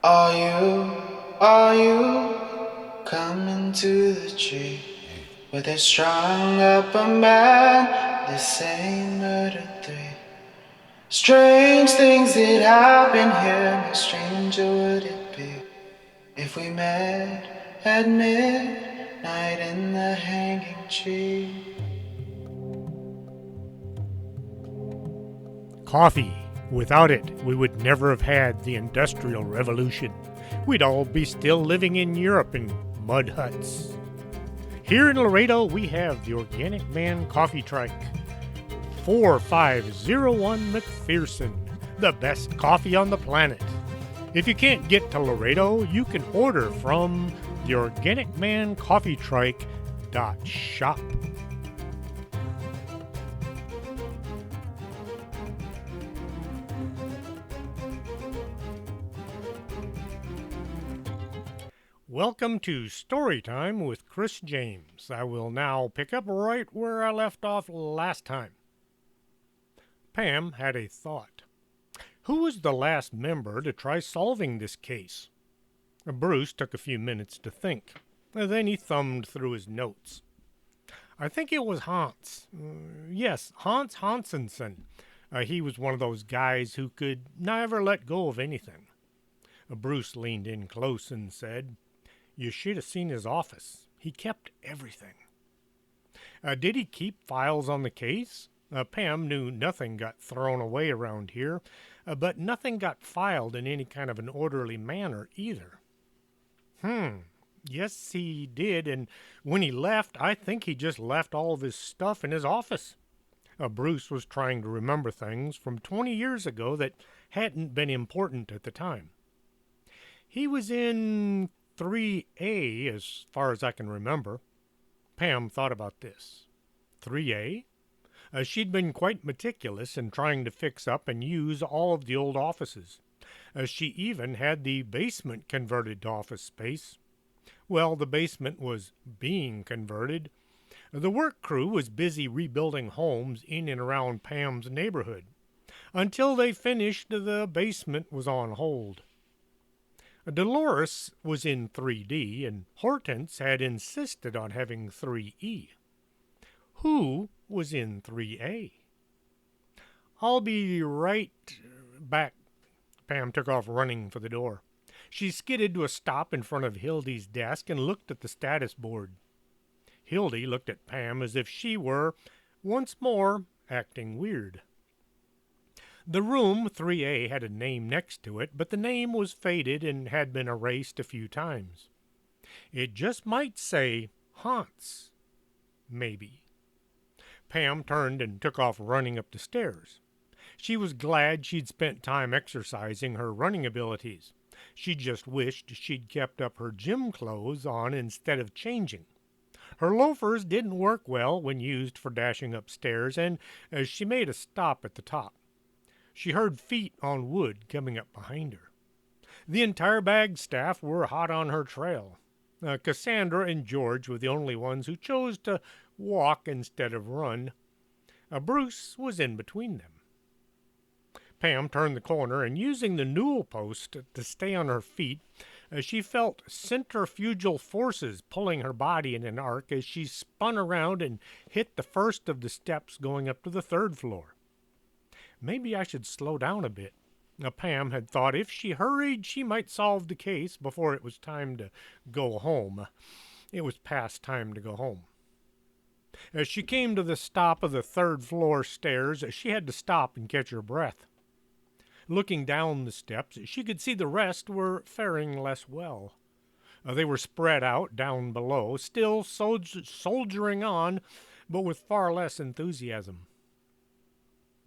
Are you coming to the tree where they strung up a man? They say murder three. Strange things that happen here, no stranger would it be if we met at midnight in the hanging tree. Coffee. Without it, we would never have had the Industrial Revolution. We'd all be still living in Europe in mud huts. Here in Laredo, we have the Organic Man Coffee Trike. 4501 McPherson, the best coffee on the planet. If you can't get to Laredo, you can order from the Organic Man Coffee Trike .shop. Welcome to Storytime with Chris James. I will now pick up right where I left off last time. Pam had a thought. Who was the last member to try solving this case? Bruce took a few minutes to think. Then he thumbed through his notes. I think it was Hans. Yes, Hans Hansenson. He was one of those guys who could never let go of anything. Bruce leaned in close and said, You should have seen his office. He kept everything. Did he keep files on the case? Pam knew nothing got thrown away around here, but nothing got filed in any kind of an orderly manner either. Yes, he did, and when he left, I think he just left all of his stuff in his office. Bruce was trying to remember things from 20 years ago that hadn't been important at the time. He was in 3A, as far as I can remember. Pam thought about this. 3A? She'd been quite meticulous in trying to fix up and use all of the old offices. She even had the basement converted to office space. Well, the basement was being converted. The work crew was busy rebuilding homes in and around Pam's neighborhood. Until they finished, the basement was on hold. Dolores was in 3D, and Hortense had insisted on having 3E. Who was in 3A? I'll be right back. Pam took off running for the door. She skidded to a stop in front of Hildy's desk and looked at the status board. Hildy looked at Pam as if she were, once more, acting weird. The room 3A had a name next to it, but the name was faded and had been erased a few times. It just might say Hans. Maybe. Pam turned and took off running up the stairs. She was glad she'd spent time exercising her running abilities. She just wished she'd kept up her gym clothes on instead of changing. Her loafers didn't work well when used for dashing upstairs, and as she made a stop at the top, she heard feet on wood coming up behind her. The entire bag staff were hot on her trail. Cassandra and George were the only ones who chose to walk instead of run. Bruce was in between them. Pam turned the corner, and using the newel post to stay on her feet, she felt centrifugal forces pulling her body in an arc as she spun around and hit the first of the steps going up to the third floor. Maybe I should slow down a bit. Pam had thought if she hurried, she might solve the case before it was time to go home. It was past time to go home. As she came to the stop of the third floor stairs, she had to stop and catch her breath. Looking down the steps, she could see the rest were faring less well. They were spread out down below, still soldiering on, but with far less enthusiasm.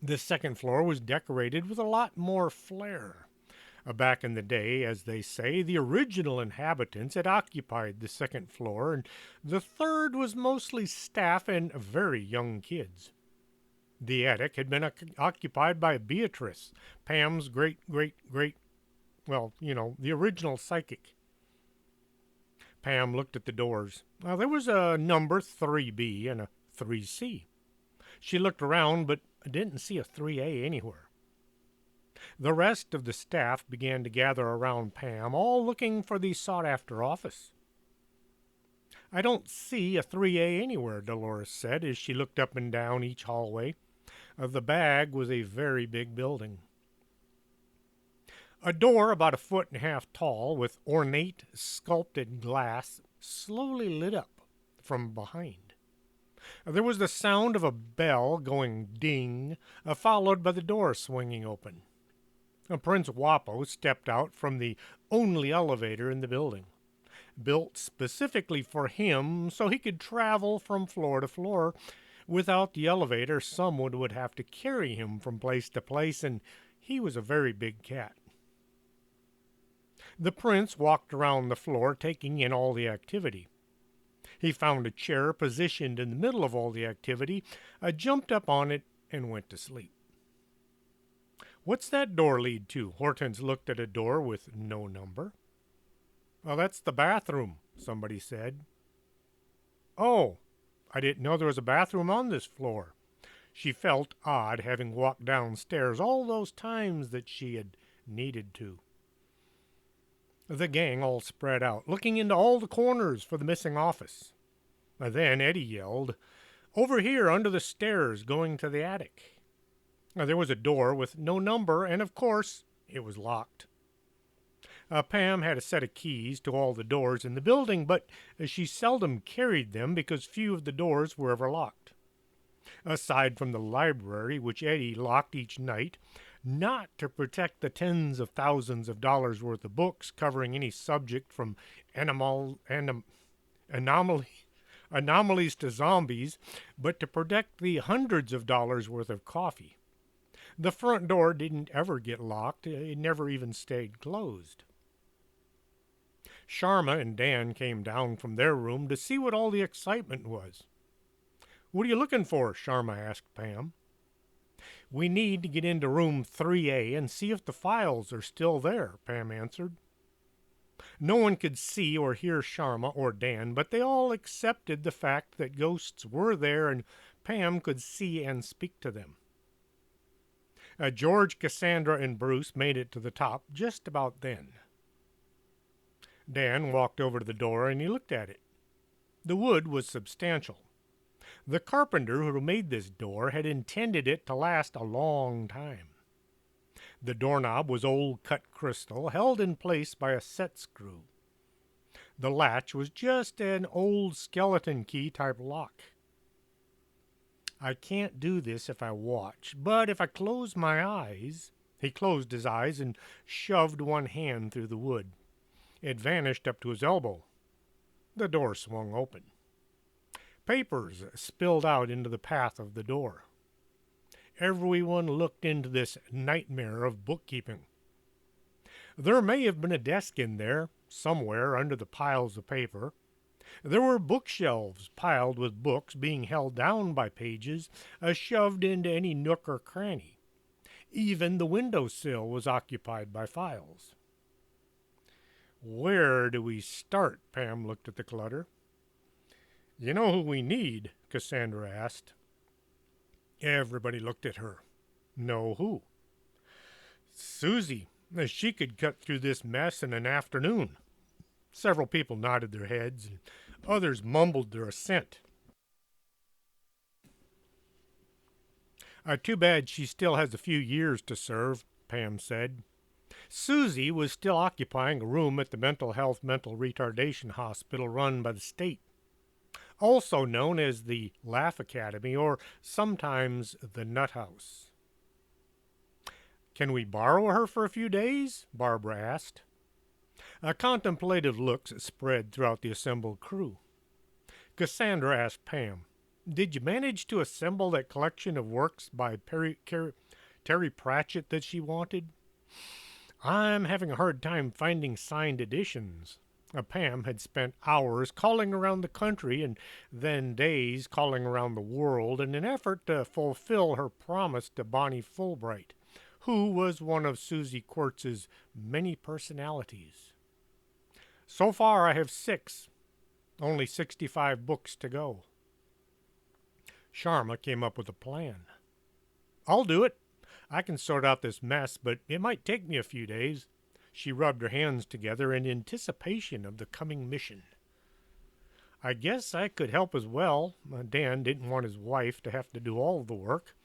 The second floor was decorated with a lot more flair. Back in the day, as they say, the original inhabitants had occupied the second floor, and the third was mostly staff and very young kids. The attic had been occupied by Beatrice, Pam's great, the original psychic. Pam looked at the doors. There was a number 3B and a 3C. She looked around, but didn't see a 3A anywhere. The rest of the staff began to gather around Pam, all looking for the sought after office. I don't see a 3A anywhere, Dolores said as she looked up and down each hallway. The bag was a very big building. A door about a foot and a half tall, with ornate sculpted glass, slowly lit up from behind. There was the sound of a bell going ding, followed by the door swinging open. Prince Wapo stepped out from the only elevator in the building, built specifically for him so he could travel from floor to floor. Without the elevator, someone would have to carry him from place to place, and he was a very big cat. The prince walked around the floor, taking in all the activity. He found a chair positioned in the middle of all the activity, jumped up on it, and went to sleep. What's that door lead to? Hortense looked at a door with no number. Well, that's the bathroom, somebody said. Oh, I didn't know there was a bathroom on this floor. She felt odd having walked downstairs all those times that she had needed to. The gang all spread out, looking into all the corners for the missing office. Then Eddie yelled, "Over here, under the stairs, going to the attic." There was a door with no number, and of course, it was locked. Pam had a set of keys to all the doors in the building, but she seldom carried them because few of the doors were ever locked. Aside from the library, which Eddie locked each night, not to protect the tens of thousands of dollars worth of books covering any subject from anomalies to zombies, but to protect the hundreds of dollars worth of coffee. The front door didn't ever get locked. It never even stayed closed. Sharma and Dan came down from their room to see what all the excitement was. "What are you looking for?" Sharma asked Pam. "We need to get into room 3A and see if the files are still there," Pam answered. No one could see or hear Sharma or Dan, but they all accepted the fact that ghosts were there and Pam could see and speak to them. George, Cassandra, and Bruce made it to the top just about then. Dan walked over to the door and he looked at it. The wood was substantial. The carpenter who made this door had intended it to last a long time. The doorknob was old cut crystal, held in place by a set screw. The latch was just an old skeleton key type lock. "I can't do this if I watch, but if I close my eyes..." He closed his eyes and shoved one hand through the wood. It vanished up to his elbow. The door swung open. Papers spilled out into the path of the door. Everyone looked into this nightmare of bookkeeping. There may have been a desk in there, somewhere under the piles of paper. There were bookshelves piled with books being held down by pages, shoved into any nook or cranny. Even the windowsill was occupied by files. "Where do we start?" Pam looked at the clutter. "You know who we need?" Cassandra asked. Everybody looked at her. "Know who?" "Susie. She could cut through this mess in an afternoon." Several people nodded their heads, and others mumbled their assent. Too bad she still has a few years to serve," Pam said. Susie was still occupying a room at the mental retardation hospital run by the state, also known as the Laugh Academy or sometimes the Nut House. "Can we borrow her for a few days?" Barbara asked. Contemplative looks spread throughout the assembled crew. Cassandra asked Pam, "Did you manage to assemble that collection of works by Terry Pratchett that she wanted?" "I'm having a hard time finding signed editions." Pam had spent hours calling around the country and then days calling around the world in an effort to fulfill her promise to Bonnie Fulbright, who was one of Susie Quartz's many personalities. "So far I have 6. Only 65 books to go." Sharma came up with a plan. "I'll do it. I can sort out this mess, but it might take me a few days. She rubbed her hands together in anticipation of the coming mission. I guess I could help as well. Dan didn't want his wife to have to do all of the work.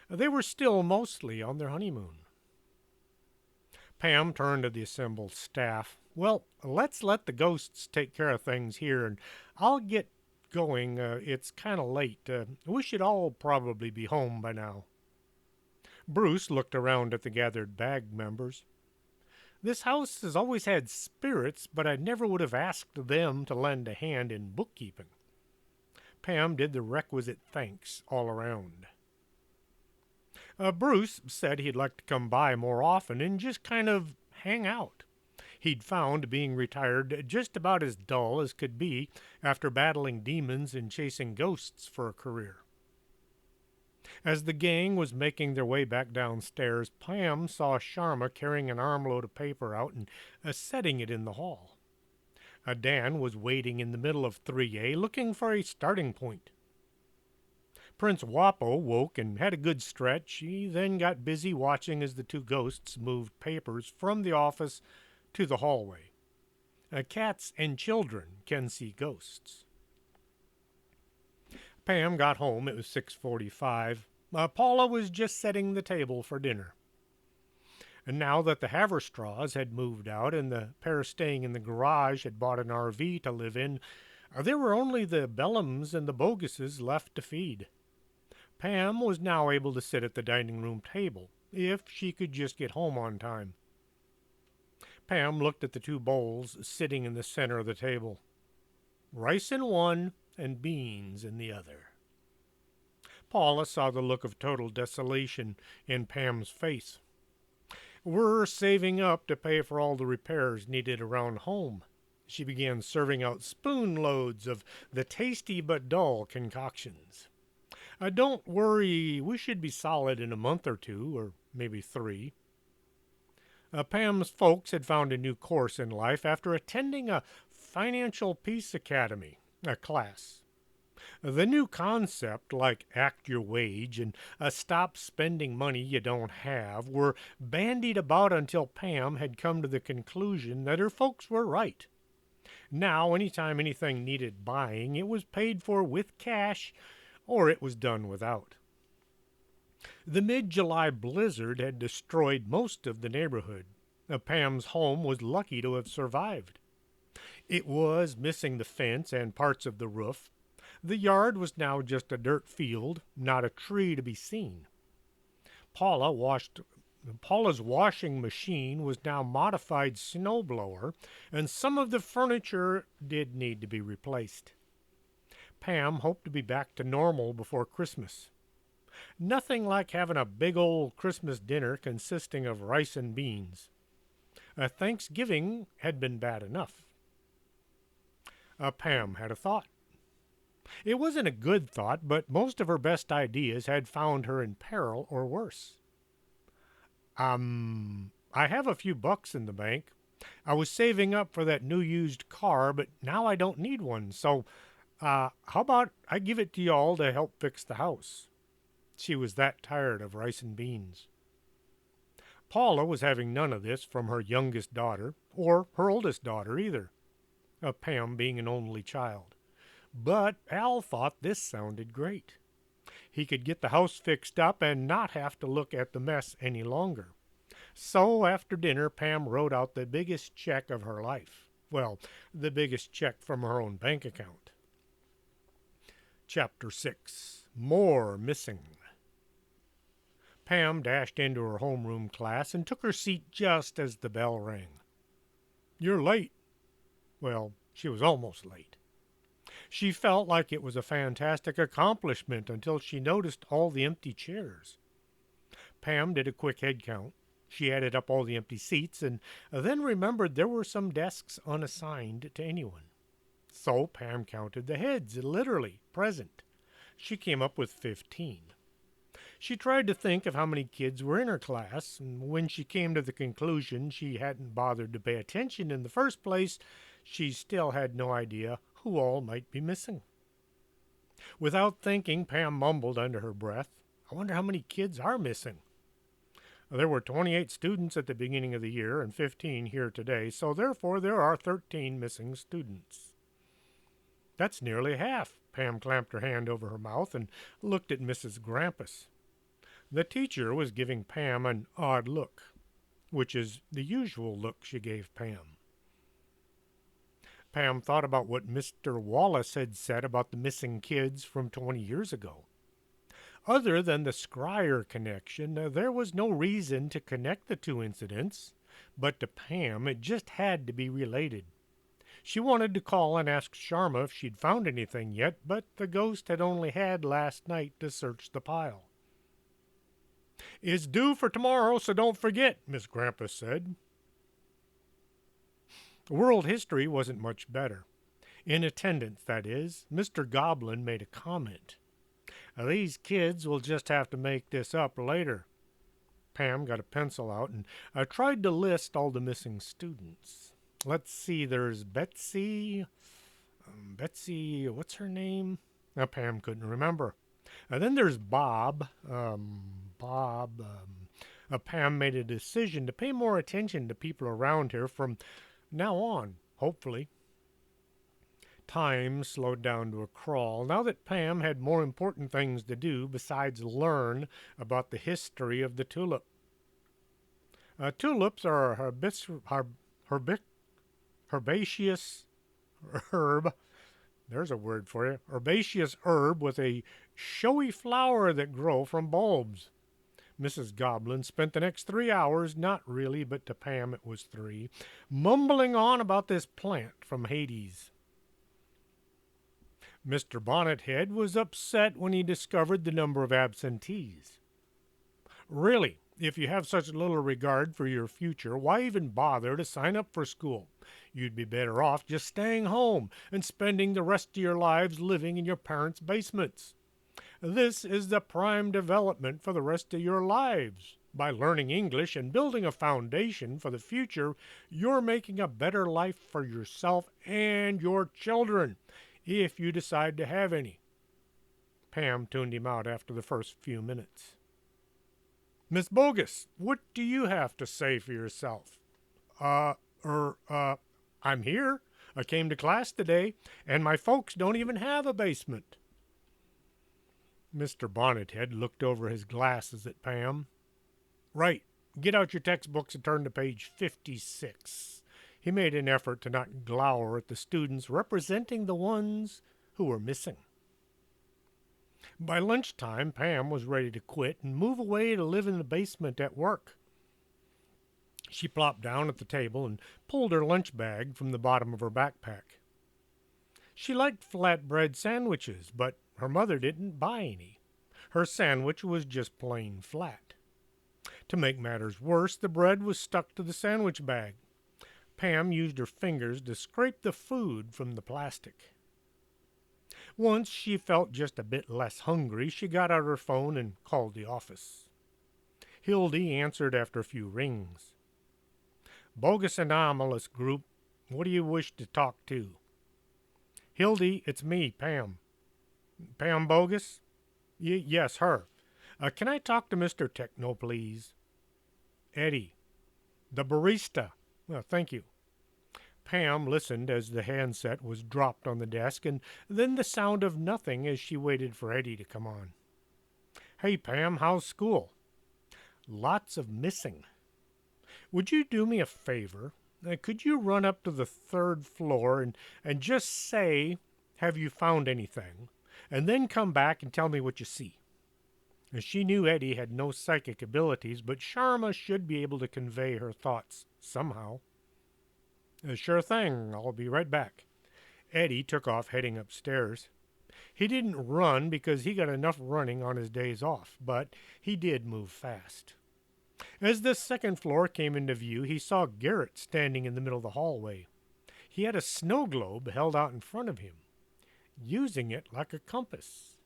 They were still mostly on their honeymoon. Pam turned to the assembled staff. Well, let's let the ghosts take care of things here, and I'll get going. It's kind of late. We should all probably be home by now. Bruce looked around at the gathered bag members. This house has always had spirits, but I never would have asked them to lend a hand in bookkeeping. Pam did the requisite thanks all around. Bruce said he'd like to come by more often and just kind of hang out. He'd found being retired just about as dull as could be after battling demons and chasing ghosts for a career. As the gang was making their way back downstairs, Pam saw Sharma carrying an armload of paper out and setting it in the hall. Dan was waiting in the middle of 3A looking for a starting point. Prince Wapo woke and had a good stretch. He then got busy watching as the two ghosts moved papers from the office to the hallway. Cats and children can see ghosts. Pam got home. It was 6:45. Paula was just setting the table for dinner. And now that the Haverstraws had moved out and the pair staying in the garage had bought an RV to live in, there were only the Bellums and the Boguses left to feed. Pam was now able to sit at the dining room table, if she could just get home on time. Pam looked at the two bowls sitting in the center of the table. Rice in one and beans in the other. Paula saw the look of total desolation in Pam's face. We're saving up to pay for all the repairs needed around home. She began serving out spoon loads of the tasty but dull concoctions. Don't worry, we should be solid in a month or two, or maybe 3. Pam's folks had found a new course in life after attending a Financial Peace Academy, a class. The new concept, like act your wage and stop spending money you don't have, were bandied about until Pam had come to the conclusion that her folks were right. Now, anytime anything needed buying, it was paid for with cash or it was done without. The mid-July blizzard had destroyed most of the neighborhood. Pam's home was lucky to have survived. It was missing the fence and parts of the roof. The yard was now just a dirt field, not a tree to be seen. Paula's washing machine was now modified snowblower, and some of the furniture did need to be replaced. Pam hoped to be back to normal before Christmas. Nothing like having a big old Christmas dinner consisting of rice and beans. Thanksgiving had been bad enough. Pam had a thought. It wasn't a good thought, but most of her best ideas had found her in peril or worse. I have a few bucks in the bank. I was saving up for that new used car, but now I don't need one, so how about I give it to y'all to help fix the house? She was that tired of rice and beans. Paula was having none of this from her youngest daughter, or her oldest daughter either, Pam being an only child. But Al thought this sounded great. He could get the house fixed up and not have to look at the mess any longer. So after dinner, Pam wrote out the biggest check of her life. Well, the biggest check from her own bank account. Chapter 6. More Missing. Pam dashed into her homeroom class and took her seat just as the bell rang. You're late. Well, she was almost late. She felt like it was a fantastic accomplishment until she noticed all the empty chairs. Pam did a quick head count. She added up all the empty seats and then remembered there were some desks unassigned to anyone. So Pam counted the heads, literally, present. She came up with 15. She tried to think of how many kids were in her class, and when she came to the conclusion she hadn't bothered to pay attention in the first place, she still had no idea who all might be missing. Without thinking, Pam mumbled under her breath, I wonder how many kids are missing. There were 28 students at the beginning of the year and 15 here today, so therefore there are 13 missing students. That's nearly half. Pam clamped her hand over her mouth and looked at Mrs. Grampus. The teacher was giving Pam an odd look, which is the usual look she gave Pam. Pam thought about what Mr. Wallace had said about the missing kids from 20 years ago. Other than the Scryer connection, there was no reason to connect the two incidents, but to Pam it just had to be related. She wanted to call and ask Sharma if she'd found anything yet, but the ghost had only had last night to search the pile. It's due for tomorrow, so don't forget, Miss Grampus said. World history wasn't much better. In attendance, that is, Mr. Goblin made a comment. These kids will just have to make this up later. Pam got a pencil out and tried to list all the missing students. Let's see, there's Betsy. What's her name? Pam couldn't remember. Then there's Bob. Pam made a decision to pay more attention to people around here from now on, hopefully. Time slowed down to a crawl now that Pam had more important things to do besides learn about the history of the tulip. Tulips are a herbaceous herb. There's a word for you. Herbaceous herb with a showy flower that grow from bulbs. Mrs. Goblin spent the next 3 hours, not really, but to Pam it was 3, mumbling on about this plant from Hades. Mr. Bonnethead was upset when he discovered the number of absentees. Really, if you have such little regard for your future, why even bother to sign up for school? You'd be better off just staying home and spending the rest of your lives living in your parents' basements. This is the prime development for the rest of your lives. By learning English and building a foundation for the future, you're making a better life for yourself and your children, if you decide to have any. Pam tuned him out after the first few minutes. Miss Bogus, what do you have to say for yourself? I'm here. I came to class today, and my folks don't even have a basement. Mr. Bonnethead looked over his glasses at Pam. Right. Get out your textbooks and turn to page 56. He made an effort to not glower at the students representing the ones who were missing. By lunchtime, Pam was ready to quit and move away to live in the basement at work. She plopped down at the table and pulled her lunch bag from the bottom of her backpack. She liked flatbread sandwiches, but her mother didn't buy any. Her sandwich was just plain flat. To make matters worse, the bread was stuck to the sandwich bag. Pam used her fingers to scrape the food from the plastic. Once she felt just a bit less hungry, she got out her phone and called the office. Hildy answered after a few rings. Bogus Anomalous Group, what do you wish to talk to? Hildy, it's me, Pam. Pam Bogus? Yes, her. Can I talk to Mr. Techno, please? Eddie. The barista. Thank you. Pam listened as the handset was dropped on the desk, and then the sound of nothing as she waited for Eddie to come on. Hey, Pam, how's school? Lots of missing. Would you do me a favor? Could you run up to the 3rd floor and just say, have you found anything? And then come back and tell me what you see. She knew Eddie had no psychic abilities, but Sharma should be able to convey her thoughts somehow. Sure thing, I'll be right back. Eddie took off heading upstairs. He didn't run because he got enough running on his days off, but he did move fast. As the 2nd floor came into view, he saw Garrett standing in the middle of the hallway. He had a snow globe held out in front of him, using it like a compass.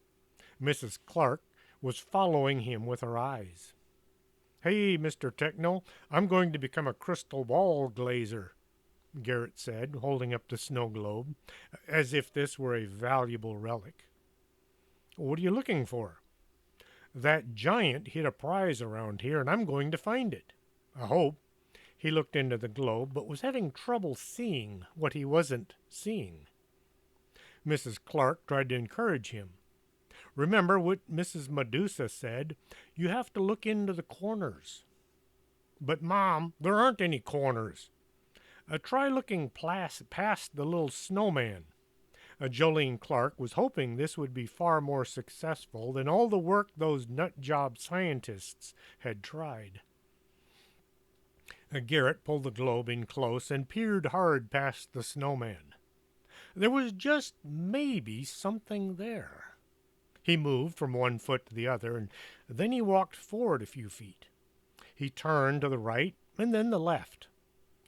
Mrs. Clark was following him with her eyes. Hey, Mr. Techno, I'm going to become a crystal ball glazer, Garrett said, holding up the snow globe, as if this were a valuable relic. What are you looking for? That giant hid a prize around here, and I'm going to find it. I hope. He looked into the globe, but was having trouble seeing what he wasn't seeing. Mrs. Clark tried to encourage him. Remember what Mrs. Medusa said, you have to look into the corners. But, Mom, there aren't any corners. Try looking past the little snowman. Jolene Clark was hoping this would be far more successful than all the work those nut job scientists had tried. Garrett pulled the globe in close and peered hard past the snowman. There was just maybe something there. He moved from one foot to the other, and then he walked forward a few feet. He turned to the right and then the left.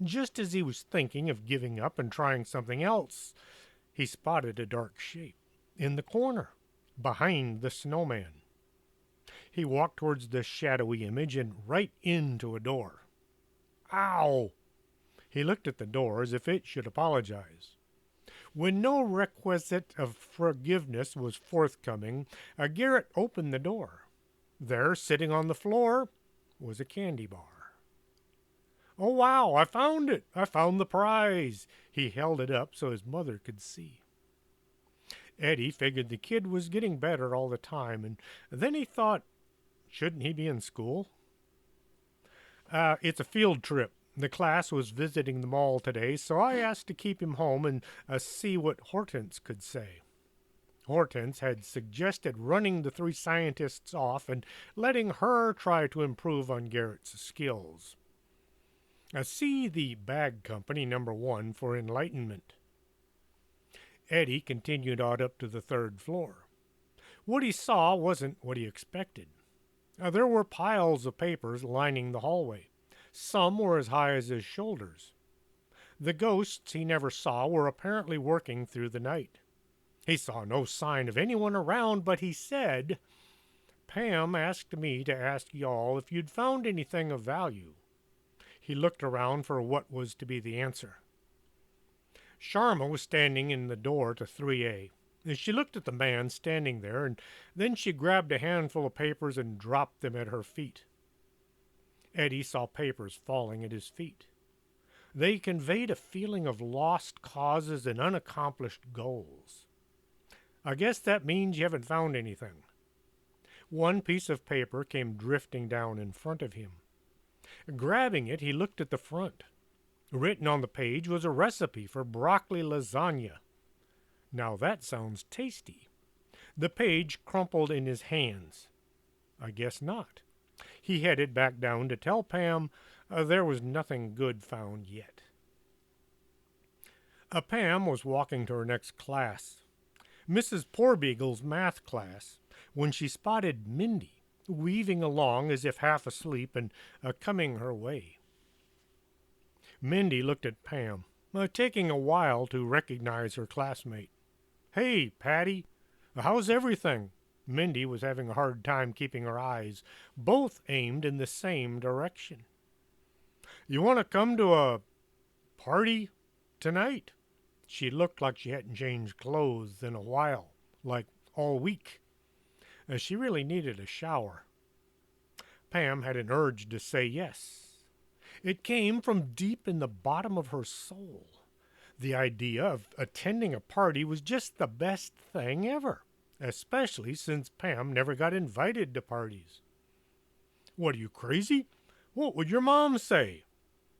Just as he was thinking of giving up and trying something else, he spotted a dark shape in the corner, behind the snowman. He walked towards the shadowy image and right into a door. Ow! He looked at the door as if it should apologize. When no requisite of forgiveness was forthcoming, Garrett opened the door. There, sitting on the floor, was a candy bar. Oh, wow, I found it! I found the prize! He held it up so his mother could see. Eddie figured the kid was getting better all the time, and then he thought, shouldn't he be in school? It's a field trip. The class was visiting the mall today, so I asked to keep him home and see what Hortense could say. Hortense had suggested running the three scientists off and letting her try to improve on Garrett's skills. See the bag company #1 for enlightenment. Eddie continued on up to the third floor. What he saw wasn't what he expected. There were piles of papers lining the hallway. Some were as high as his shoulders. The ghosts he never saw were apparently working through the night. He saw no sign of anyone around, but he said, Pam asked me to ask y'all if you'd found anything of value. He looked around for what was to be the answer. Sharma was standing in the door to 3A. She looked at the man standing there, and then she grabbed a handful of papers and dropped them at her feet. Eddie saw papers falling at his feet. They conveyed a feeling of lost causes and unaccomplished goals. I guess that means you haven't found anything. One piece of paper came drifting down in front of him. Grabbing it, he looked at the front. Written on the page was a recipe for broccoli lasagna. Now that sounds tasty. The page crumpled in his hands. I guess not. He headed back down to tell Pam there was nothing good found yet. Pam was walking to her next class, Mrs. Poorbeagle's math class, when she spotted Mindy weaving along as if half asleep and coming her way. Mindy looked at Pam, taking a while to recognize her classmate. Hey, Patty, how's everything? Mindy was having a hard time keeping her eyes, both aimed in the same direction. You want to come to a party tonight? She looked like she hadn't changed clothes in a while, like all week. She really needed a shower. Pam had an urge to say yes. It came from deep in the bottom of her soul. The idea of attending a party was just the best thing ever, especially since Pam never got invited to parties. What, are you crazy? What would your mom say?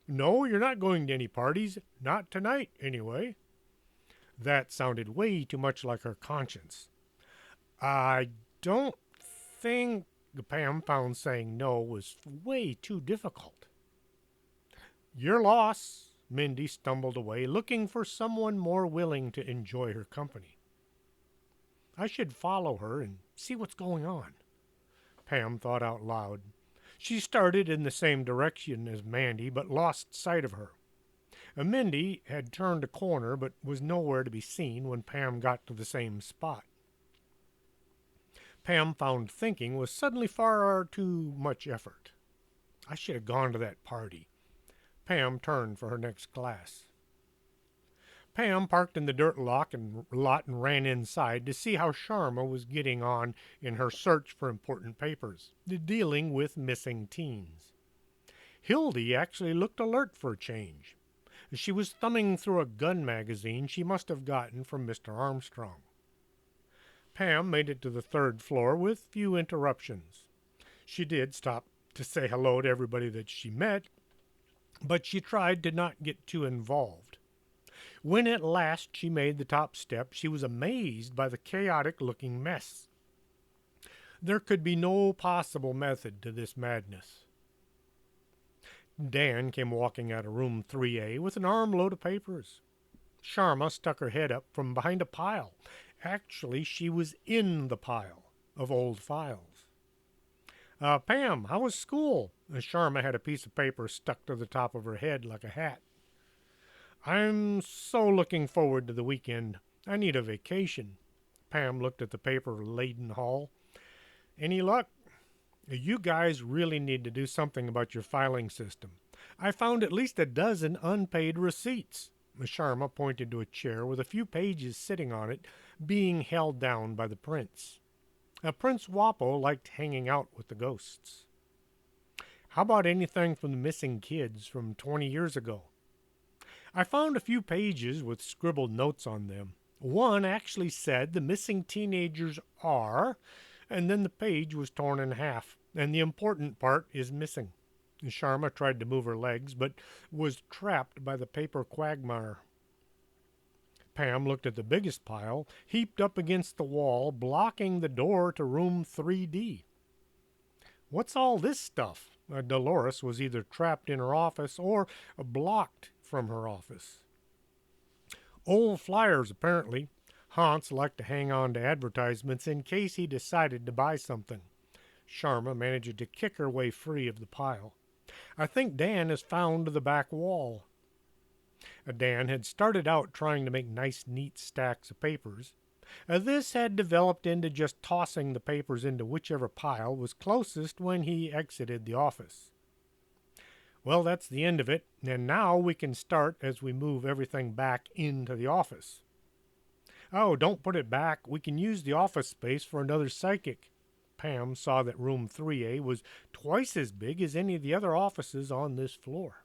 No, you're not going to any parties. Not tonight, anyway. That sounded way too much like her conscience. I don't think Pam found saying no was way too difficult. Your loss. Mindy stumbled away, looking for someone more willing to enjoy her company. I should follow her and see what's going on, Pam thought out loud. She started in the same direction as Mandy, but lost sight of her. Mindy had turned a corner, but was nowhere to be seen when Pam got to the same spot. Pam found thinking was suddenly far too much effort. I should have gone to that party. Pam turned for her next class. Pam parked in the dirt lot and ran inside to see how Sharma was getting on in her search for important papers dealing with missing teens. Hildy actually looked alert for a change. She was thumbing through a gun magazine she must have gotten from Mr. Armstrong. Pam made it to the third floor with few interruptions. She did stop to say hello to everybody that she met, but she tried to not get too involved. When at last she made the top step, she was amazed by the chaotic looking mess. There could be no possible method to this madness. Dan came walking out of room 3A with an armload of papers. Sharma stuck her head up from behind a pile. Actually, she was in the pile of old files. Pam, how was school? Sharma had a piece of paper stuck to the top of her head like a hat. I'm so looking forward to the weekend. I need a vacation. Pam looked at the paper laden haul. Any luck? You guys really need to do something about your filing system. I found at least a dozen unpaid receipts. Sharma pointed to a chair with a few pages sitting on it, being held down by the prince. Prince Wapo liked hanging out with the ghosts. How about anything from the missing kids from 20 years ago? I found a few pages with scribbled notes on them. One actually said the missing teenagers are, and then the page was torn in half, and the important part is missing. Sharma tried to move her legs, but was trapped by the paper quagmire. Pam looked at the biggest pile, heaped up against the wall, blocking the door to room 3D. What's all this stuff? Dolores was either trapped in her office or blocked from her office. Old flyers, apparently. Hans liked to hang on to advertisements in case he decided to buy something. Sharma managed to kick her way free of the pile. I think Dan has found the back wall. Dan had started out trying to make nice, neat stacks of papers. This had developed into just tossing the papers into whichever pile was closest when he exited the office. Well, that's the end of it, and now we can start as we move everything back into the office. Oh, don't put it back. We can use the office space for another psychic. Pam saw that room 3A was twice as big as any of the other offices on this floor.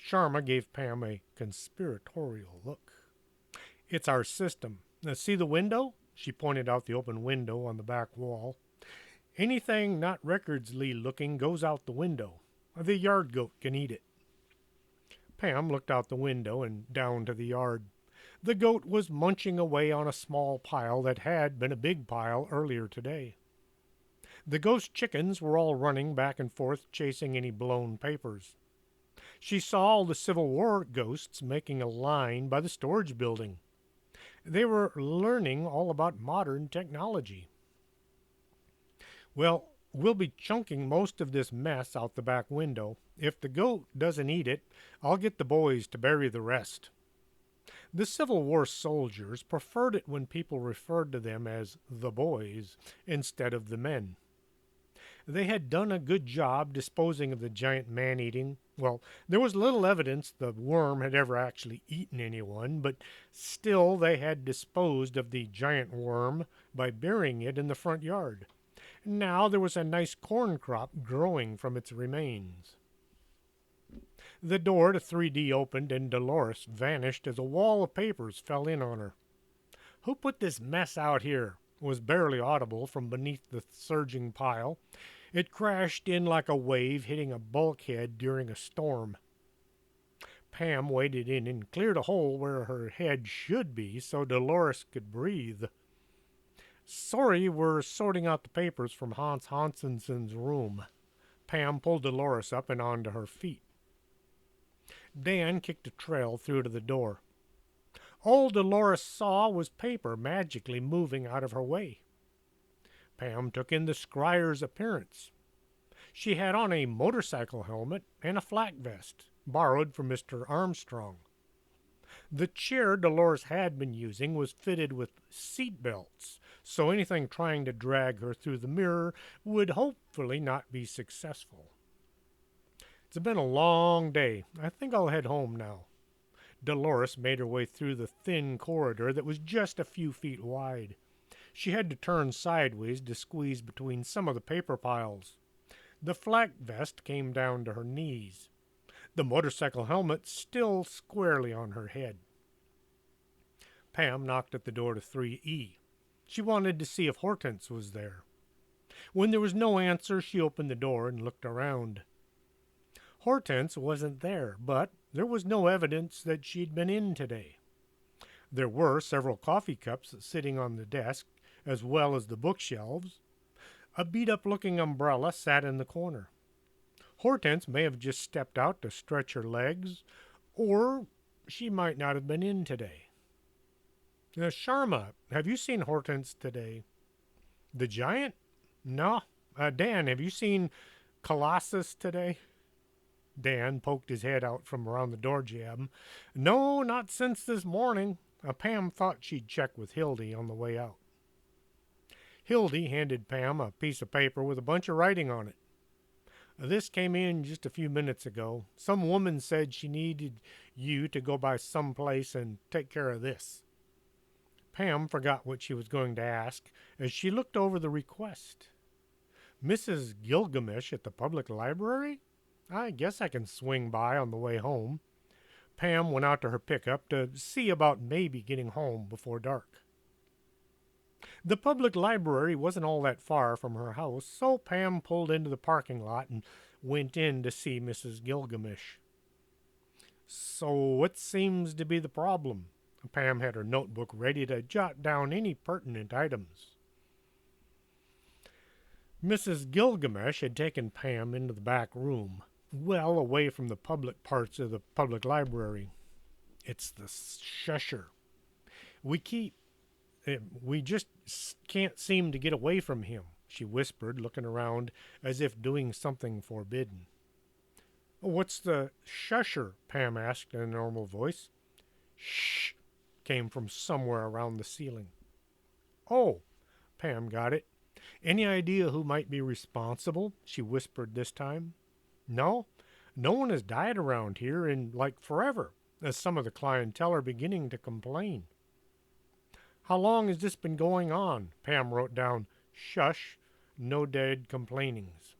Sharma gave Pam a conspiratorial look. It's our system. Now, see the window? She pointed out the open window on the back wall. Anything not recordsly looking goes out the window. The yard goat can eat it. Pam looked out the window and down to the yard. The goat was munching away on a small pile that had been a big pile earlier today. The ghost chickens were all running back and forth chasing any blown papers. She saw all the Civil War ghosts making a line by the storage building. They were learning all about modern technology. Well, we'll be chunking most of this mess out the back window. If the goat doesn't eat it, I'll get the boys to bury the rest. The Civil War soldiers preferred it when people referred to them as the boys instead of the men. They had done a good job disposing of the giant man-eating. Well, there was little evidence the worm had ever actually eaten anyone, but still they had disposed of the giant worm by burying it in the front yard. Now there was a nice corn crop growing from its remains. The door to 3D opened and Dolores vanished as a wall of papers fell in on her. Who put this mess out here? Was barely audible from beneath the surging pile. It crashed in like a wave hitting a bulkhead during a storm. Pam waded in and cleared a hole where her head should be so Dolores could breathe. Sorry, we're sorting out the papers from Hans Hansenson's room. Pam pulled Dolores up and onto her feet. Dan kicked a trail through to the door. All Dolores saw was paper magically moving out of her way. Pam took in the scryer's appearance. She had on a motorcycle helmet and a flak vest, borrowed from Mr. Armstrong. The chair Dolores had been using was fitted with seat belts, so anything trying to drag her through the mirror would hopefully not be successful. It's been a long day. I think I'll head home now. Dolores made her way through the thin corridor that was just a few feet wide. She had to turn sideways to squeeze between some of the paper piles. The flak vest came down to her knees, the motorcycle helmet still squarely on her head. Pam knocked at the door to 3E. She wanted to see if Hortense was there. When there was no answer, she opened the door and looked around. Hortense wasn't there, but there was no evidence that she'd been in today. There were several coffee cups sitting on the desk, as well as the bookshelves. A beat up looking umbrella sat in the corner. Hortense may have just stepped out to stretch her legs, or she might not have been in today. Sharma, have you seen Hortense today? The giant? No. Dan, have you seen Colossus today? Dan poked his head out from around the door jamb. No, not since this morning. Pam thought she'd check with Hildy on the way out. Hildy handed Pam a piece of paper with a bunch of writing on it. This came in just a few minutes ago. Some woman said she needed you to go by some place and take care of this. Pam forgot what she was going to ask as she looked over the request. Mrs. Gilgamesh at the public library? I guess I can swing by on the way home. Pam went out to her pickup to see about maybe getting home before dark. The public library wasn't all that far from her house, so Pam pulled into the parking lot and went in to see Mrs. Gilgamesh. So what seems to be the problem? Pam had her notebook ready to jot down any pertinent items. Mrs. Gilgamesh had taken Pam into the back room, well away from the public parts of the public library. It's the shusher. We just can't seem to get away from him, she whispered, looking around as if doing something forbidden. What's the shusher? Pam asked in a normal voice. Shh, came from somewhere around the ceiling. Oh, Pam got it. Any idea who might be responsible? She whispered this time. No, no one has died around here in like forever, as some of the clientele are beginning to complain. How long has this been going on? Pam wrote down, shush, no dead complainings.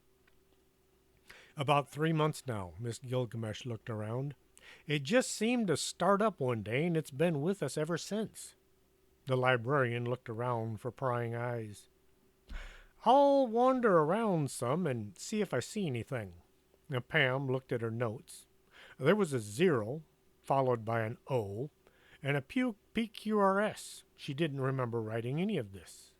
About 3 months now, Miss Gilgamesh looked around. It just seemed to start up one day, and it's been with us ever since. The librarian looked around for prying eyes. I'll wander around some and see if I see anything. Now, Pam looked at her notes. There was a 0, followed by an O, and a PQRS. She didn't remember writing any of this.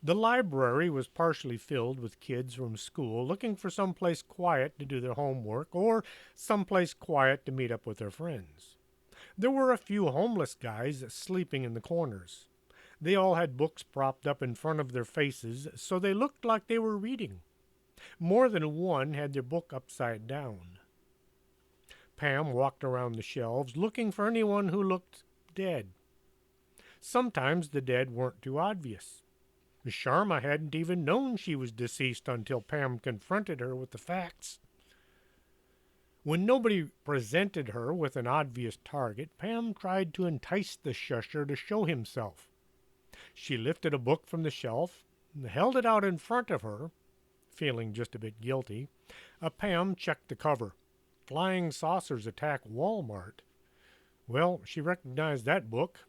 The library was partially filled with kids from school looking for some place quiet to do their homework or some place quiet to meet up with their friends. There were a few homeless guys sleeping in the corners. They all had books propped up in front of their faces, so they looked like they were reading. More than one had their book upside down. Pam walked around the shelves looking for anyone who looked dead. Sometimes the dead weren't too obvious. Sharma hadn't even known she was deceased until Pam confronted her with the facts. When nobody presented her with an obvious target, Pam tried to entice the shusher to show himself. She lifted a book from the shelf and held it out in front of her, feeling just a bit guilty. Pam checked the cover. Flying Saucers Attack Walmart. Well, she recognized that book.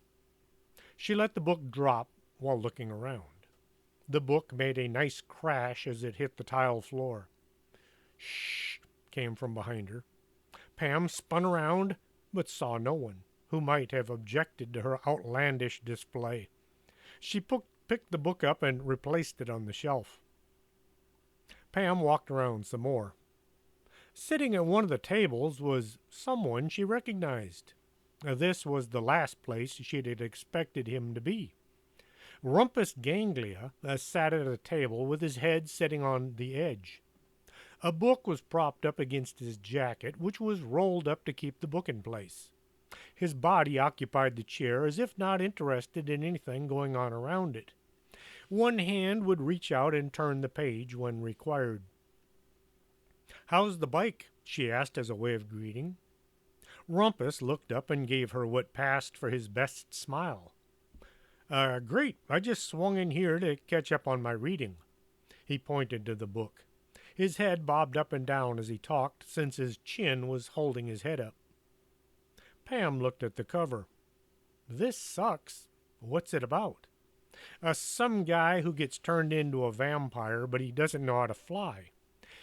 She let the book drop while looking around. The book made a nice crash as it hit the tile floor. Shh, came from behind her. Pam spun around, but saw no one who might have objected to her outlandish display. She picked the book up and replaced it on the shelf. Pam walked around some more. Sitting at one of the tables was someone she recognized. This was the last place she had expected him to be. Rumpus Ganglia sat at a table with his head sitting on the edge. A book was propped up against his jacket, which was rolled up to keep the book in place. His body occupied the chair as if not interested in anything going on around it. One hand would reach out and turn the page when required. How's the bike? She asked as a way of greeting. Rumpus looked up and gave her what passed for his best smile. Great, I just swung in here to catch up on my reading. He pointed to the book. His head bobbed up and down as he talked, since his chin was holding his head up. Pam looked at the cover. This sucks. What's it about? Some guy who gets turned into a vampire, but he doesn't know how to fly.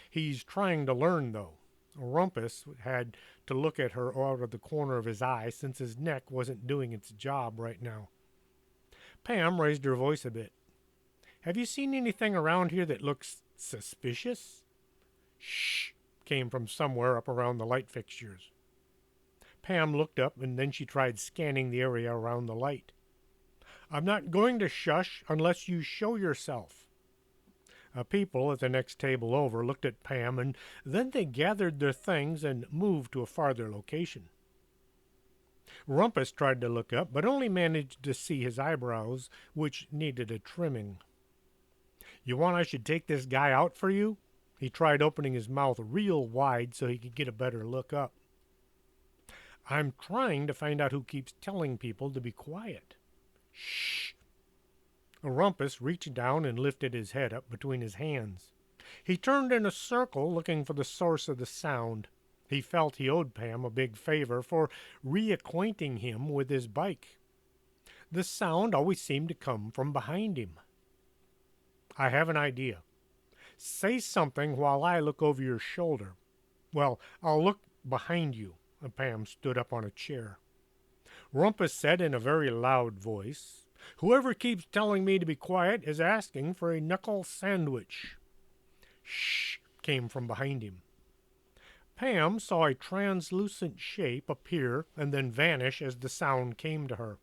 He's trying to learn, though. Rumpus had to look at her out of the corner of his eye since his neck wasn't doing its job right now. Pam raised her voice a bit. Have you seen anything around here that looks suspicious? Shh, came from somewhere up around the light fixtures. Pam looked up and then she tried scanning the area around the light. I'm not going to shush unless you show yourself. People at the next table over looked at Pam and then they gathered their things and moved to a farther location. Rumpus tried to look up, but only managed to see his eyebrows, which needed a trimming. You want I should take this guy out for you? He tried opening his mouth real wide so he could get a better look up. I'm trying to find out who keeps telling people to be quiet. Shh. Rumpus reached down and lifted his head up between his hands. He turned in a circle looking for the source of the sound. He felt he owed Pam a big favor for reacquainting him with his bike. The sound always seemed to come from behind him. I have an idea. Say something while I look over your shoulder. Well, I'll look behind you. Pam stood up on a chair. Rumpus said in a very loud voice, Whoever keeps telling me to be quiet is asking for a knuckle sandwich. Shh, came from behind him. Pam saw a translucent shape appear and then vanish as the sound came to her.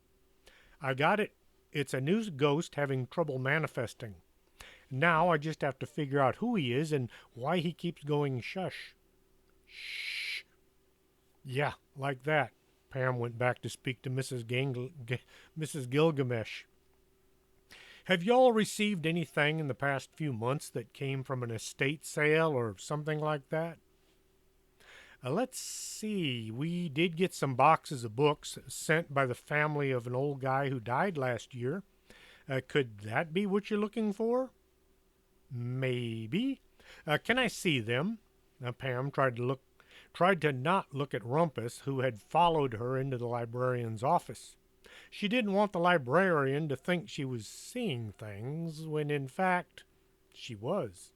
I got it. It's a new ghost having trouble manifesting. Now I just have to figure out who he is and why he keeps going shush. Shh. Yeah, like that. Pam went back to speak to Mrs. Gilgamesh. Have y'all received anything in the past few months that came from an estate sale or something like that? Let's see. We did get some boxes of books sent by the family of an old guy who died last year. Could that be what you're looking for? Maybe. Can I see them? Pam tried to not look at Rumpus, who had followed her into the librarian's office. She didn't want the librarian to think she was seeing things, when in fact she was.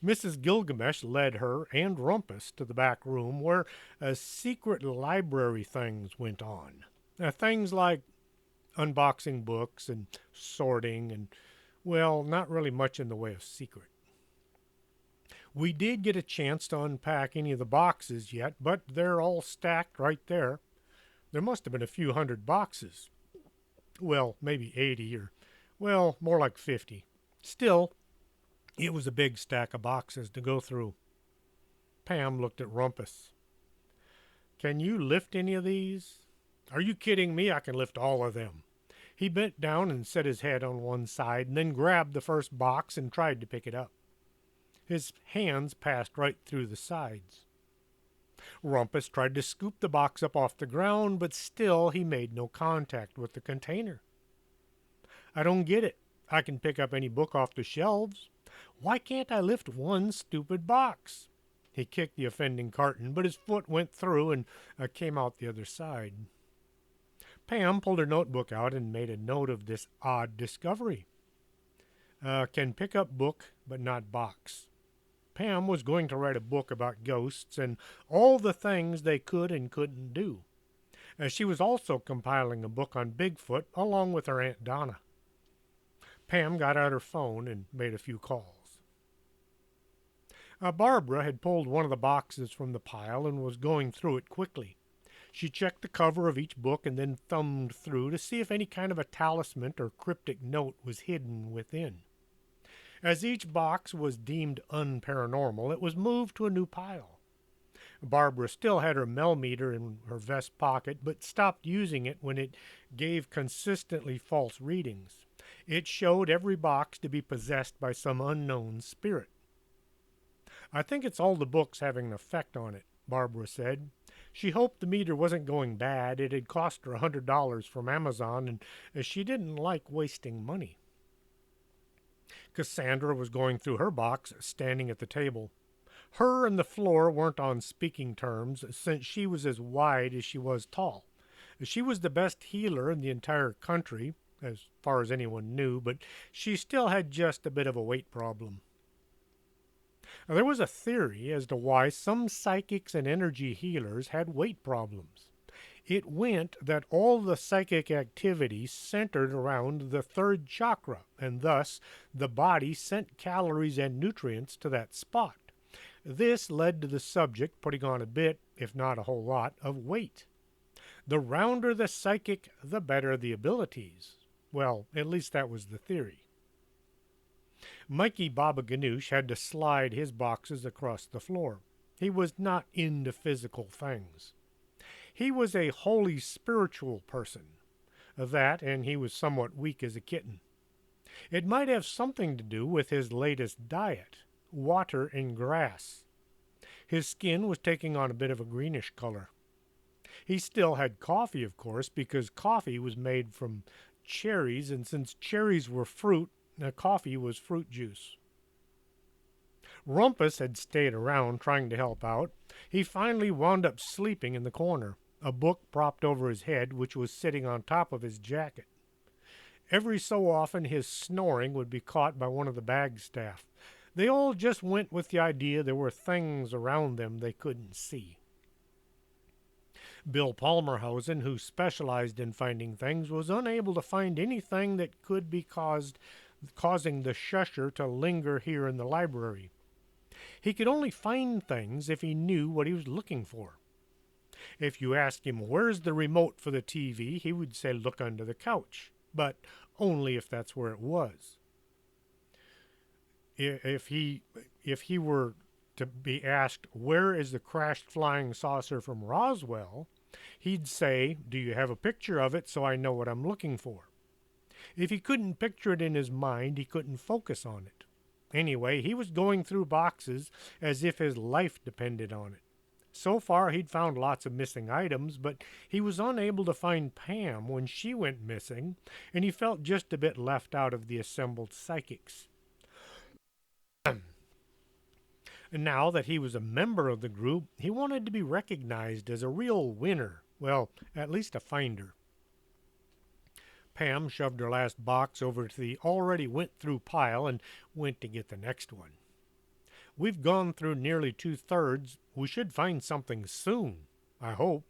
Mrs. Gilgamesh led her and Rumpus to the back room where secret library things went on. Things like unboxing books and sorting and, well, not really much in the way of secret. We did get a chance to unpack any of the boxes yet, but they're all stacked right there. There must have been a few hundred boxes. Well, maybe 80 or, well, more like 50. Still, it was a big stack of boxes to go through. Pam looked at Rumpus. Can you lift any of these? Are you kidding me? I can lift all of them. He bent down and set his head on one side and then grabbed the first box and tried to pick it up. His hands passed right through the sides. Rumpus tried to scoop the box up off the ground, but still he made no contact with the container. I don't get it. I can pick up any book off the shelves. Why can't I lift one stupid box? He kicked the offending carton, but his foot went through and came out the other side. Pam pulled her notebook out and made a note of this odd discovery. Can pick up book, but not box. Pam was going to write a book about ghosts and all the things they could and couldn't do. She was also compiling a book on Bigfoot along with her Aunt Donna. Pam got out her phone and made a few calls. Barbara had pulled one of the boxes from the pile and was going through it quickly. She checked the cover of each book and then thumbed through to see if any kind of a talisman or cryptic note was hidden within. As each box was deemed unparanormal, it was moved to a new pile. Barbara still had her meter in her vest pocket, but stopped using it when it gave consistently false readings. It showed every box to be possessed by some unknown spirit. I think it's all the books having an effect on it, Barbara said. She hoped the meter wasn't going bad. It had cost her $100 from Amazon, and she didn't like wasting money. Cassandra was going through her box, standing at the table. Her and the floor weren't on speaking terms, since she was as wide as she was tall. She was the best healer in the entire country, as far as anyone knew, but she still had just a bit of a weight problem. Now, there was a theory as to why some psychics and energy healers had weight problems. It went that all the psychic activity centered around the third chakra, and thus the body sent calories and nutrients to that spot. This led to the subject putting on a bit, if not a whole lot, of weight. The rounder the psychic, the better the abilities. Well, at least that was the theory. Mikey Baba Ganoush had to slide his boxes across the floor. He was not into physical things. He was a wholly spiritual person. That, and he was somewhat weak as a kitten. It might have something to do with his latest diet, water and grass. His skin was taking on a bit of a greenish color. He still had coffee, of course, because coffee was made from cherries, and since cherries were fruit, coffee was fruit juice. Rumpus had stayed around trying to help out. He finally wound up sleeping in the corner, a book propped over his head, which was sitting on top of his jacket. Every so often, his snoring would be caught by one of the bag staff. They all just went with the idea there were things around them they couldn't see. Bill Palmerhausen, who specialized in finding things, was unable to find anything that could be causing the shusher to linger here in the library. He could only find things if he knew what he was looking for. If you asked him where's the remote for the TV, he would say look under the couch, but only if that's where it was. If he were to be asked where is the crashed flying saucer from Roswell, he'd say, do you have a picture of it so I know what I'm looking for? If he couldn't picture it in his mind, he couldn't focus on it. Anyway, he was going through boxes as if his life depended on it. So far, he'd found lots of missing items, but he was unable to find Pam when she went missing, and he felt just a bit left out of the assembled psychics. And now that he was a member of the group, he wanted to be recognized as a real winner. Well, at least a finder. Pam shoved her last box over to the already went through pile and went to get the next one. We've gone through nearly 2/3. We should find something soon, I hope.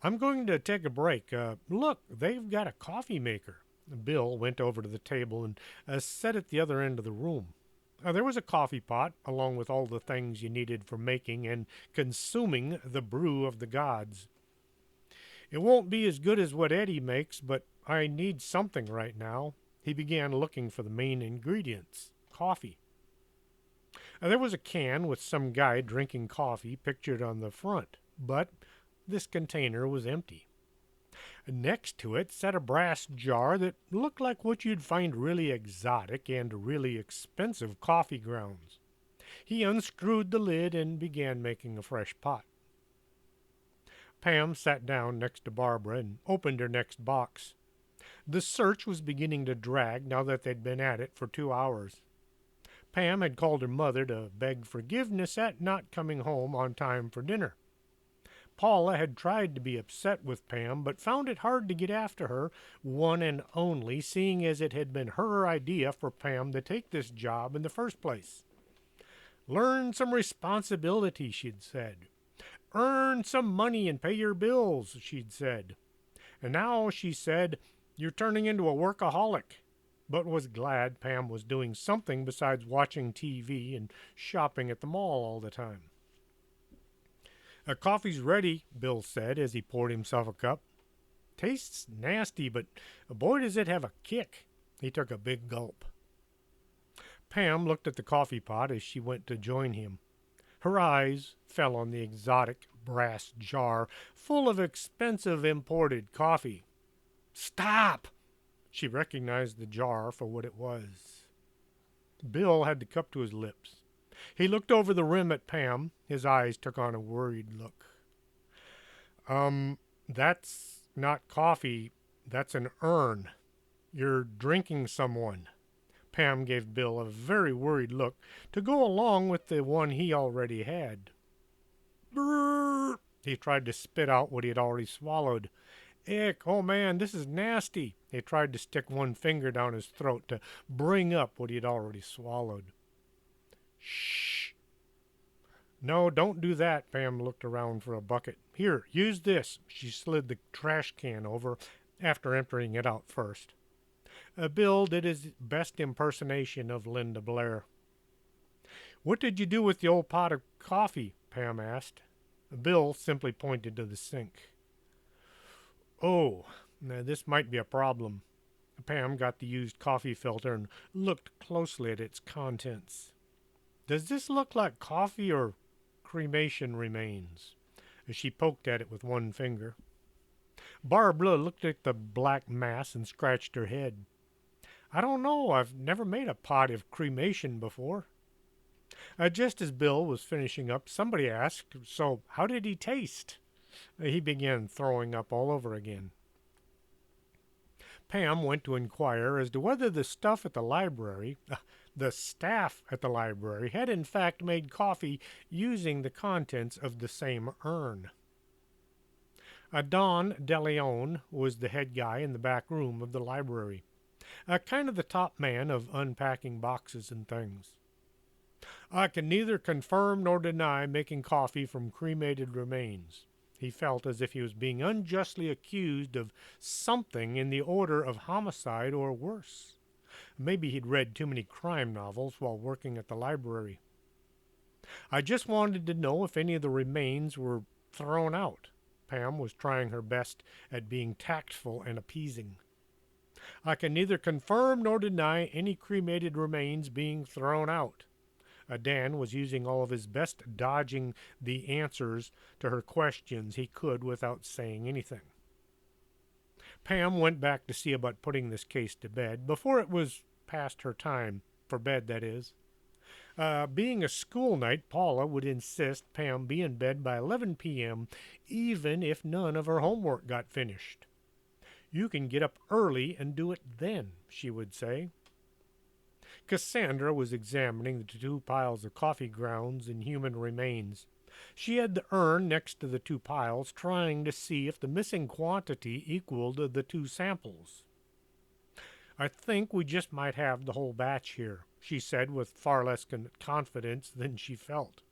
I'm going to take a break. Look, they've got a coffee maker. Bill went over to the table and sat at the other end of the room. There was a coffee pot, along with all the things you needed for making and consuming the brew of the gods. It won't be as good as what Eddie makes, but I need something right now. He began looking for the main ingredients, coffee. There was a can with some guy drinking coffee pictured on the front, but this container was empty. Next to it sat a brass jar that looked like what you'd find really exotic and really expensive coffee grounds. He unscrewed the lid and began making a fresh pot. Pam sat down next to Barbara and opened her next box. The search was beginning to drag now that they'd been at it for 2 hours. Pam had called her mother to beg forgiveness at not coming home on time for dinner. Paula had tried to be upset with Pam, but found it hard to get after her, one and only, seeing as it had been her idea for Pam to take this job in the first place. Learn some responsibility, she'd said. Earn some money and pay your bills, she'd said. And now, she said, you're turning into a workaholic, but was glad Pam was doing something besides watching TV and shopping at the mall all the time. Coffee's ready, Bill said as he poured himself a cup. Tastes nasty, but boy does it have a kick. He took a big gulp. Pam looked at the coffee pot as she went to join him. Her eyes fell on the exotic brass jar full of expensive imported coffee. Stop! She recognized the jar for what it was. Bill had the cup to his lips. He looked over the rim at Pam. His eyes took on a worried look. Um, that's not coffee, that's an urn. You're drinking someone. Pam gave Bill a very worried look to go along with the one he already had. Brrr! He tried to spit out what he had already swallowed. Ick, oh man, this is nasty. He tried to stick one finger down his throat to bring up what he had already swallowed. Shh. No, don't do that. Pam looked around for a bucket. Here, use this. She slid the trash can over after emptying it out first. Bill did his best impersonation of Linda Blair. What did you do with the old pot of coffee? Pam asked. Bill simply pointed to the sink. Oh, now this might be a problem. Pam got the used coffee filter and looked closely at its contents. Does this look like coffee or cremation remains? As she poked at it with one finger. Barbara looked at the black mass and scratched her head. I don't know. I've never made a pot of cremation before. Just as Bill was finishing up, somebody asked, so how did he taste? He began throwing up all over again. Pam went to inquire as to whether the stuff at the library, the staff at the library, had in fact made coffee using the contents of the same urn. Don DeLeon was the head guy in the back room of the library, kind of the top man of unpacking boxes and things. I can neither confirm nor deny making coffee from cremated remains. He felt as if he was being unjustly accused of something in the order of homicide or worse. Maybe he'd read too many crime novels while working at the library. I just wanted to know if any of the remains were thrown out. Pam was trying her best at being tactful and appeasing. I can neither confirm nor deny any cremated remains being thrown out. Dan was using all of his best dodging the answers to her questions he could without saying anything. Pam went back to see about putting this case to bed before it was past her time, for bed, that is. Being a school night, Paula would insist Pam be in bed by 11 p.m., even if none of her homework got finished. You can get up early and do it then, she would say. Cassandra was examining the two piles of coffee grounds and human remains. She had the urn next to the two piles, trying to see if the missing quantity equaled the two samples. I think we just might have the whole batch here, she said with far less confidence than she felt.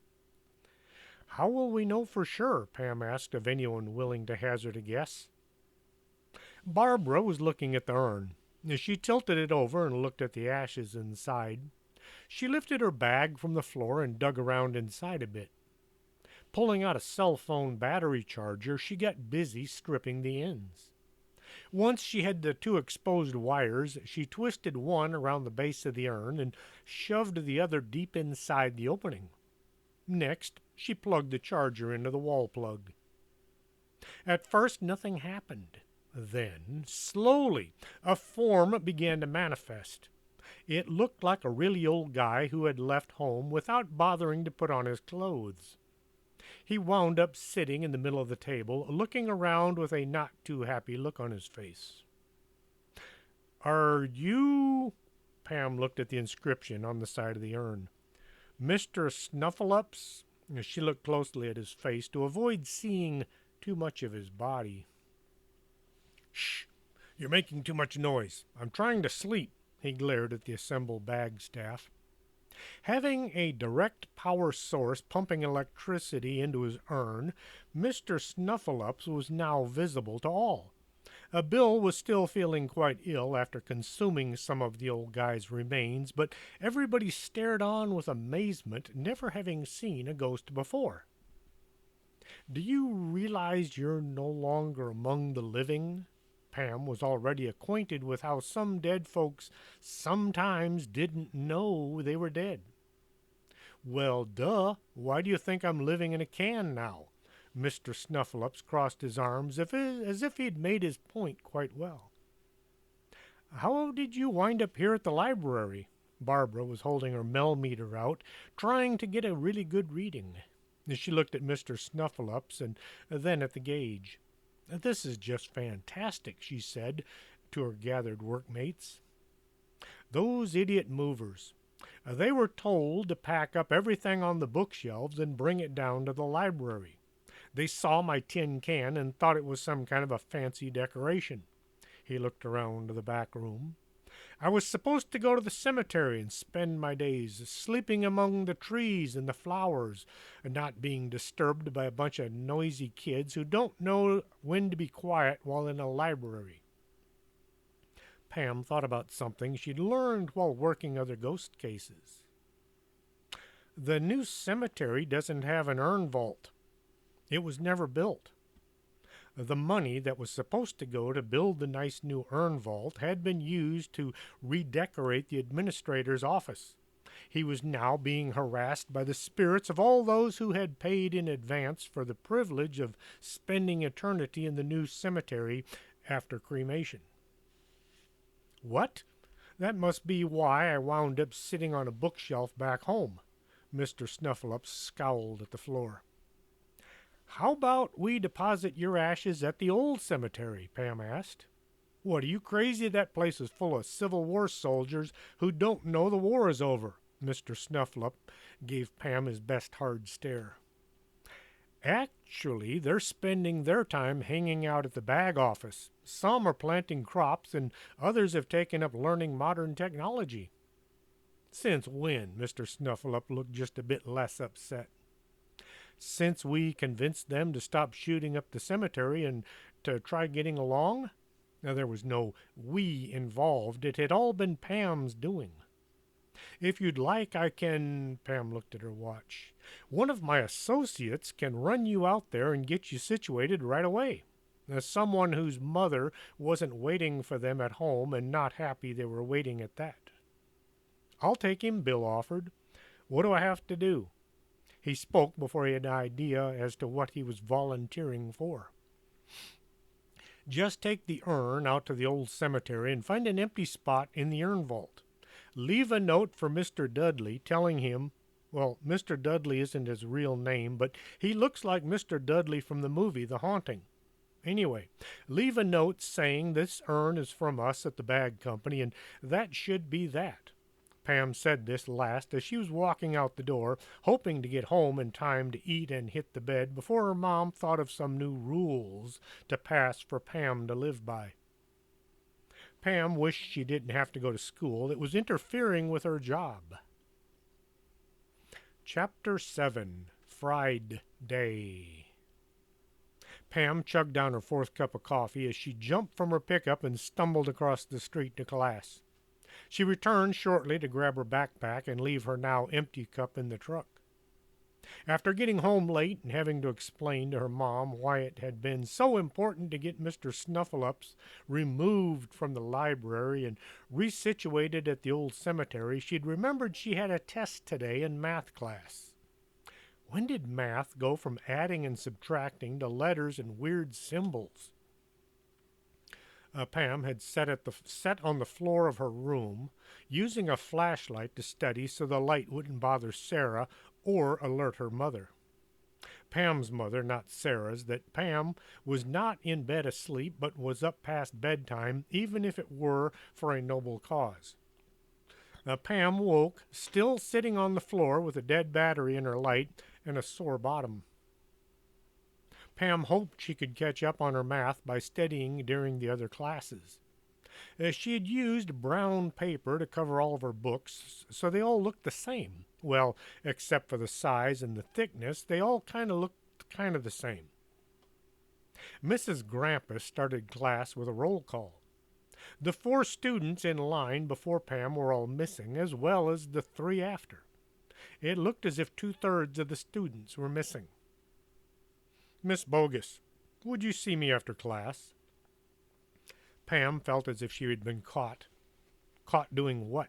How will we know for sure? Pam asked of anyone willing to hazard a guess. Barbara was looking at the urn. As she tilted it over and looked at the ashes inside, she lifted her bag from the floor and dug around inside a bit. Pulling out a cell phone battery charger, she got busy stripping the ends. Once she had the two exposed wires, she twisted one around the base of the urn and shoved the other deep inside the opening. Next, she plugged the charger into the wall plug. At first, nothing happened. Then, slowly, a form began to manifest. It looked like a really old guy who had left home without bothering to put on his clothes. He wound up sitting in the middle of the table, looking around with a not too happy look on his face. Are you? Pam looked at the inscription on the side of the urn. Mr. Snuffleups? She looked closely at his face to avoid seeing too much of his body. Shh! You're making too much noise. I'm trying to sleep, he glared at the assembled bag staff. Having a direct power source pumping electricity into his urn, Mr. Snuffleups was now visible to all. Bill was still feeling quite ill after consuming some of the old guy's remains, but everybody stared on with amazement, never having seen a ghost before. Do you realize you're no longer among the living? Pam was already acquainted with how some dead folks sometimes didn't know they were dead. Well, duh. Why do you think I'm living in a can now? Mr. Snuffleups crossed his arms as if he'd made his point quite well. How did you wind up here at the library? Barbara was holding her millimeter out, trying to get a really good reading. She looked at Mr. Snuffleups and then at the gauge. This is just fantastic, she said to her gathered workmates. Those idiot movers. They were told to pack up everything on the bookshelves and bring it down to the library. They saw my tin can and thought it was some kind of a fancy decoration. He looked around the back room. I was supposed to go to the cemetery and spend my days sleeping among the trees and the flowers, and not being disturbed by a bunch of noisy kids who don't know when to be quiet while in a library. Pam thought about something she'd learned while working other ghost cases. The new cemetery doesn't have an urn vault. It was never built. The money that was supposed to go to build the nice new urn vault had been used to redecorate the administrator's office. He was now being harassed by the spirits of all those who had paid in advance for the privilege of spending eternity in the new cemetery after cremation. What? That must be why I wound up sitting on a bookshelf back home. Mr. Snuffleups scowled at the floor. How about we deposit your ashes at the old cemetery? Pam asked. What, are you crazy? That place is full of Civil War soldiers who don't know the war is over. Mr. Snuffleup gave Pam his best hard stare. Actually, they're spending their time hanging out at the bag office. Some are planting crops, and others have taken up learning modern technology. Since when? Mr. Snuffleup looked just a bit less upset. Since we convinced them to stop shooting up the cemetery and to try getting along? Now, there was no we involved. It had all been Pam's doing. If you'd like, I can. Pam looked at her watch. One of my associates can run you out there and get you situated right away. As someone whose mother wasn't waiting for them at home and not happy they were waiting at that. I'll take him, Bill offered. What do I have to do? He spoke before he had an idea as to what he was volunteering for. Just take the urn out to the old cemetery and find an empty spot in the urn vault. Leave a note for Mr. Dudley telling him, well, Mr. Dudley isn't his real name, but he looks like Mr. Dudley from the movie The Haunting. Anyway, leave a note saying this urn is from us at the bag company, and that should be that. Pam said this last as she was walking out the door, hoping to get home in time to eat and hit the bed before her mom thought of some new rules to pass for Pam to live by. Pam wished she didn't have to go to school. It was interfering with her job. Chapter 7, Fried Day. Pam chugged down her fourth cup of coffee as she jumped from her pickup and stumbled across the street to class. She returned shortly to grab her backpack and leave her now empty cup in the truck. After getting home late and having to explain to her mom why it had been so important to get Mr. Snuffleups removed from the library and resituated at the old cemetery, she'd remembered she had a test today in math class. When did math go from adding and subtracting to letters and weird symbols? Pam had sat on the floor of her room, using a flashlight to study so the light wouldn't bother Sarah or alert her mother. Pam's mother, not Sarah's, that Pam was not in bed asleep but was up past bedtime, even if it were for a noble cause. Pam woke, still sitting on the floor with a dead battery in her light and a sore bottom. Pam hoped she could catch up on her math by studying during the other classes. She had used brown paper to cover all of her books, so they all looked the same. Well, except for the size and the thickness, they all looked kind of the same. Mrs. Grampus started class with a roll call. The 4 students in line before Pam were all missing, as well as the 3 after. It looked as if 2/3 of the students were missing. Miss Bogus, would you see me after class? Pam felt as if she had been caught. Caught doing what?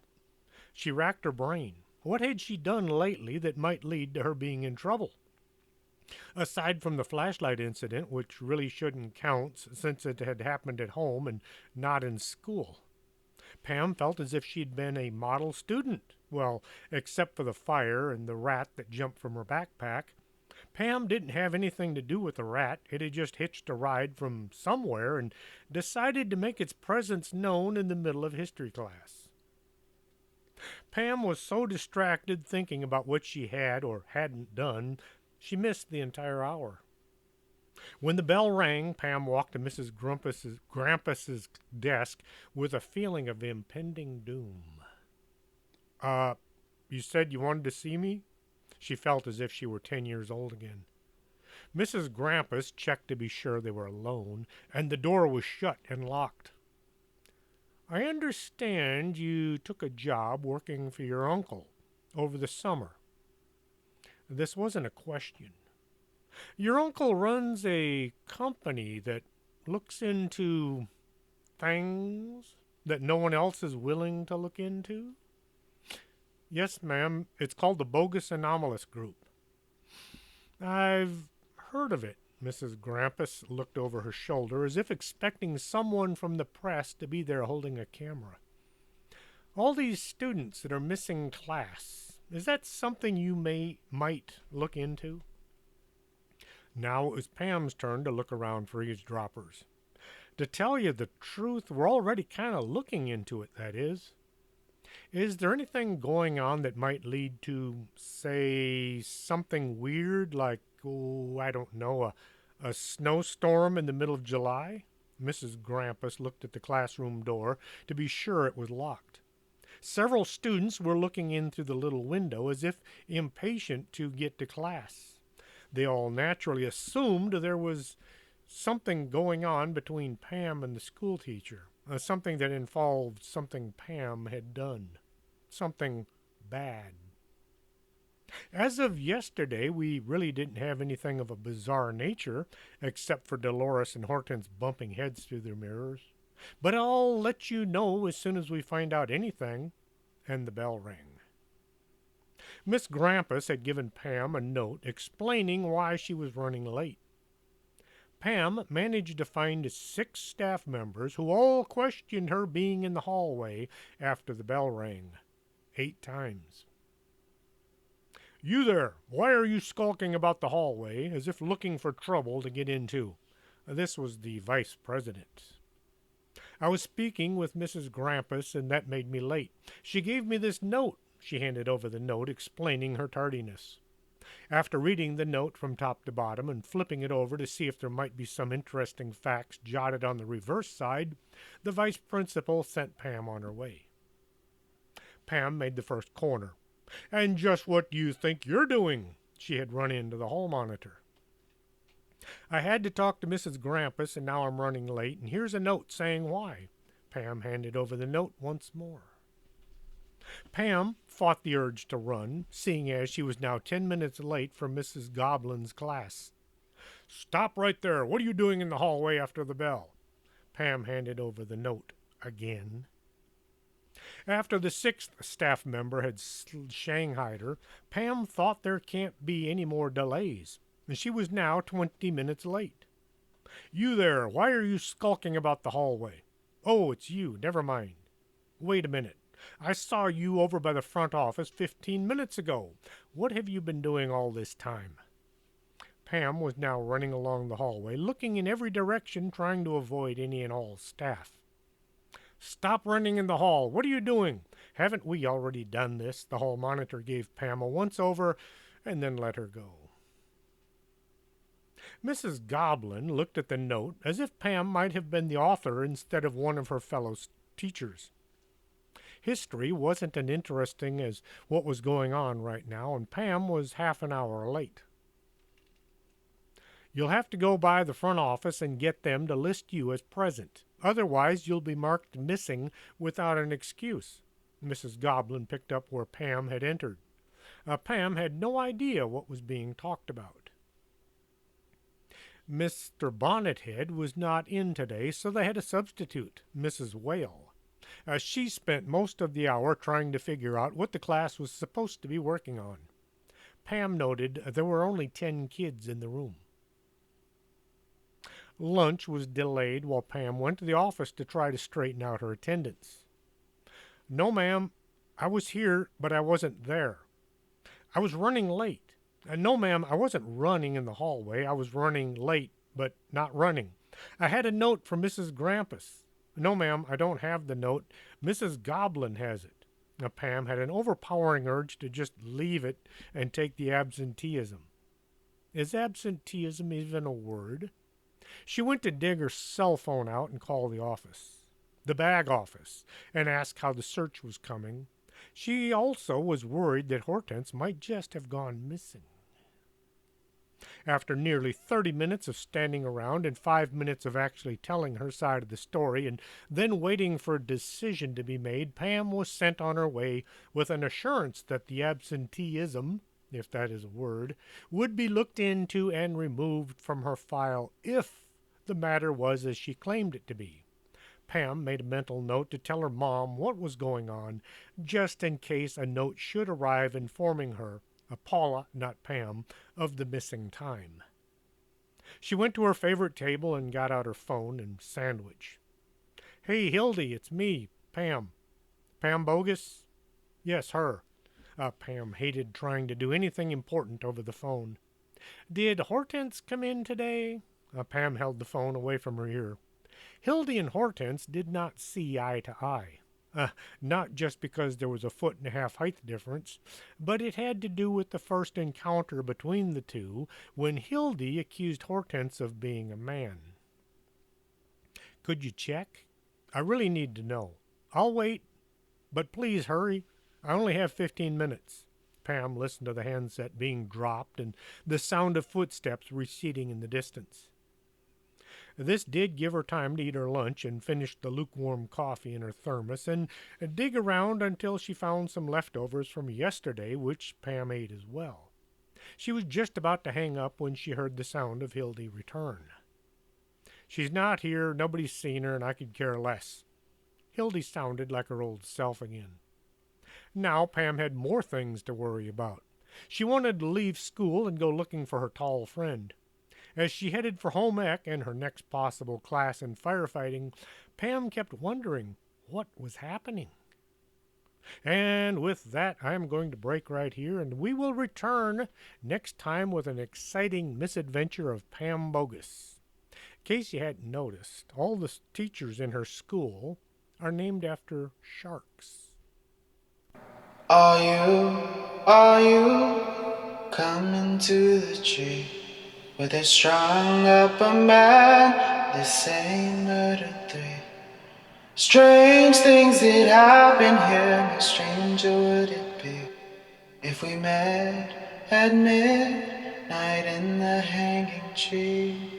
She racked her brain. What had she done lately that might lead to her being in trouble? Aside from the flashlight incident, which really shouldn't count since it had happened at home and not in school, Pam felt as if she'd been a model student. Well, except for the fire and the rat that jumped from her backpack. Pam didn't have anything to do with the rat. It had just hitched a ride from somewhere and decided to make its presence known in the middle of history class. Pam was so distracted thinking about what she had or hadn't done, she missed the entire hour. When the bell rang, Pam walked to Mrs. Grampus's desk with a feeling of impending doom. Uh, you said you wanted to see me? She felt as if she were 10 years old again. Mrs. Grampus checked to be sure they were alone, and the door was shut and locked. I understand you took a job working for your uncle over the summer. This wasn't a question. Your uncle runs a company that looks into things that no one else is willing to look into? Yes, ma'am. It's called the Bogus Anomalous Group. I've heard of it. Mrs. Grampus looked over her shoulder as if expecting someone from the press to be there holding a camera. All these students that are missing class, is that something you might look into? Now it was Pam's turn to look around for eavesdroppers. To tell you the truth, we're already kind of looking into it, that is. Is there anything going on that might lead to, say, something weird like, oh, I don't know, a snowstorm in the middle of July? Mrs. Grampus looked at the classroom door to be sure it was locked. Several students were looking in through the little window as if impatient to get to class. They all naturally assumed there was something going on between Pam and the schoolteacher, something that involved something Pam had done, something bad. As of yesterday, we really didn't have anything of a bizarre nature, except for Dolores and Hortense bumping heads through their mirrors. But I'll let you know as soon as we find out anything. And the bell rang. Miss Grampus had given Pam a note explaining why she was running late. Pam managed to find 6 staff members who all questioned her being in the hallway after the bell rang 8 times. You there, why are you skulking about the hallway as if looking for trouble to get into? This was the vice president. I was speaking with Mrs. Grampus, and that made me late. She gave me this note. She handed over the note, explaining her tardiness. After reading the note from top to bottom and flipping it over to see if there might be some interesting facts jotted on the reverse side, the vice principal sent Pam on her way. Pam made the first corner. And just what do you think you're doing? She had run into the hall monitor. I had to talk to Mrs. Grampus, and now I'm running late, and here's a note saying why. Pam handed over the note once more. Pam fought the urge to run, seeing as she was now 10 minutes late for Mrs. Goblin's class. Stop right there. What are you doing in the hallway after the bell? Pam handed over the note again. After the 6th staff member had shanghaied her, Pam thought there can't be any more delays, and she was now 20 minutes late. You there, why are you skulking about the hallway? Oh, it's you. Never mind. Wait a minute. I saw you over by the front office 15 minutes ago. What have you been doing all this time? Pam was now running along the hallway, looking in every direction, trying to avoid any and all staff. Stop running in the hall. What are you doing? Haven't we already done this? The hall monitor gave Pam a once-over and then let her go. Mrs. Goblin looked at the note as if Pam might have been the author instead of one of her fellow teachers. History wasn't as interesting as what was going on right now, and Pam was half an hour late. You'll have to go by the front office and get them to list you as present. Otherwise, you'll be marked missing without an excuse. Mrs. Goblin picked up where Pam had entered. Pam had no idea what was being talked about. Mr. Bonnethead was not in today, so they had a substitute, Mrs. Whale. She spent most of the hour trying to figure out what the class was supposed to be working on. Pam noted there were only 10 kids in the room. Lunch was delayed while Pam went to the office to try to straighten out her attendance. No, ma'am, I was here, but I wasn't there. I was running late. No, ma'am, I wasn't running in the hallway. I was running late, but not running. I had a note from Mrs. Grampus. No, ma'am, I don't have the note. Mrs. Goblin has it. Now, Pam had an overpowering urge to just leave it and take the absenteeism. Is absenteeism even a word? She went to dig her cell phone out and call the office, the bag office, and ask how the search was coming. She also was worried that Hortense might just have gone missing. After nearly 30 minutes of standing around and 5 minutes of actually telling her side of the story and then waiting for a decision to be made, Pam was sent on her way with an assurance that the absenteeism, if that is a word, would be looked into and removed from her file if the matter was as she claimed it to be. Pam made a mental note to tell her mom what was going on, just in case a note should arrive informing her, Paula, not Pam, of the missing time. She went to her favorite table and got out her phone and sandwich. Hey, Hildy, it's me, Pam. Pam Bogus? Yes, her. Pam hated trying to do anything important over the phone. Did Hortense come in today? Pam held the phone away from her ear. Hildy and Hortense did not see eye to eye. Not just because there was a 1.5 foot height difference, but it had to do with the first encounter between the two when Hildy accused Hortense of being a man. Could you check? I really need to know. I'll wait, but please hurry. I only have 15 minutes. Pam listened to the handset being dropped and the sound of footsteps receding in the distance. This did give her time to eat her lunch and finish the lukewarm coffee in her thermos and dig around until she found some leftovers from yesterday, which Pam ate as well. She was just about to hang up when she heard the sound of Hildy return. She's not here, nobody's seen her, and I could care less. Hildy sounded like her old self again. Now Pam had more things to worry about. She wanted to leave school and go looking for her tall friend. As she headed for home ec and her next possible class in firefighting, Pam kept wondering what was happening. And with that, I'm going to break right here, and we will return next time with an exciting misadventure of Pam Bogus. In case you hadn't noticed, all the teachers in her school are named after sharks. Are you coming to the tree where they strung up a man? They say murder 3. Strange things that happen here. How stranger would it be if we met at midnight in the hanging tree?